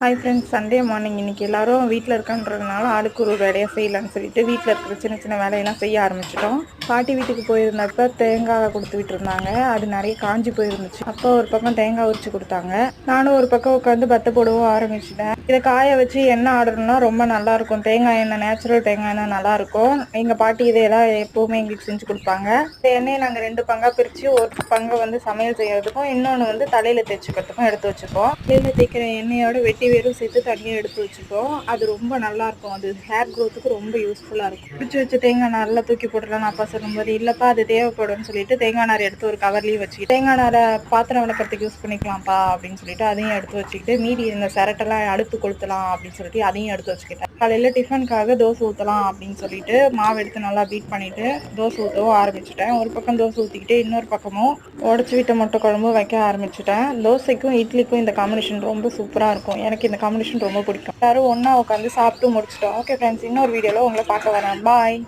Hi friends, Sunday morning இன்னைக்கு எல்லாரும் வீட்டில் இருக்கன்றதுனால ஆளுக்கு ஒரு வேலையாக செய்யலாம்னு சொல்லிட்டு வீட்டில் இருக்கிற சின்ன சின்ன வேலையெல்லாம் செய்ய ஆரம்பிச்சிட்டோம். பாட்டி வீட்டுக்கு போயிருந்தப்ப தேங்காய் கொடுத்து விட்டுருந்தாங்க. அது நிறைய காஞ்சி போயிருந்துச்சு. அப்போ ஒரு பக்கம் தேங்காய் உரிச்சு கொடுத்தாங்க. நானும் ஒரு பக்கம் உட்காந்து பத்த போடவும் ஆரம்பிச்சிட்டேன். இதை காய வச்சு எண்ணெய் ஆடணும்னா ரொம்ப நல்லா இருக்கும். தேங்காய் எண்ணெய், நேச்சுரல் தேங்காய் எண்ணெய் நல்லா இருக்கும். எங்க பாட்டி இதையெல்லாம் எப்பவுமே எங்களுக்கு செஞ்சு கொடுப்பாங்க. இந்த எண்ணெயை நாங்கள் 2 பங்கா பிரிச்சு, ஒரு பங்கை வந்து சமையல் செய்யறதுக்கும், இன்னொன்று வந்து தலையில தேய்ச்சிக்கிறதுக்கும் எடுத்து வச்சுப்போம். தலையில தேய்க்கிற எண்ணெயோட வெட்டி வேரும் சேர்த்து தனியாக எடுத்து வச்சுப்போம். அது ரொம்ப நல்லா இருக்கும். அது ஹேர் க்ரோத்துக்கு ரொம்ப யூஸ்ஃபுல்லாக இருக்கும். பிடிச்சி வச்ச தேங்காய் நாரெல்லாம் தூக்கி போட்டுலாம் அப்பா சொல்லும்போது, இல்லப்பா அது தேவைப்படும்னு சொல்லிட்டு தேங்காய் நார் எடுத்து ஒரு கவர்லேயும் வச்சுக்கிட்டு, தேங்காய் நாரை பாத்திரம் விளக்கறதுக்கு யூஸ் பண்ணிக்கலாம்ப்பா அப்படின்னு சொல்லிட்டு அதையும் எடுத்து வச்சுக்கிட்டு, மீதி இந்த சிரட்டெல்லாம் அடுப்பு கொளுத்தலாம் அப்படின்னு சொல்லிட்டு அதையும் எடுத்து வச்சுக்கிட்டேன். காலையில் டிஃபனுக்காக தோசை ஊற்றலாம் அப்படின்னு சொல்லிட்டு மாவு எடுத்து நல்லா பீட் பண்ணிட்டு தோசை ஊற்றவும் ஆரம்பிச்சிட்டேன். ஒரு பக்கம் தோசை ஊற்றிக்கிட்டு இன்னொரு பக்கமும் உடச்சி விட்ட முட்டை குழம்பு வைக்க ஆரம்பிச்சிட்டேன். தோசைக்கும் இட்லிக்கும் இந்த காம்பினேஷன் ரொம்ப சூப்பராக இருக்கும். எனக்கு இந்த காம்பினேஷன் ரொம்ப பிடிக்கும். எல்லாரும் ஒன்றா உட்காந்து சாப்பிட்டு முடிச்சிட்டோம். ஓகே ஃப்ரெண்ட்ஸ், இன்னொரு வீடியோவில் உங்களை பார்க்க வரேன். பாய்.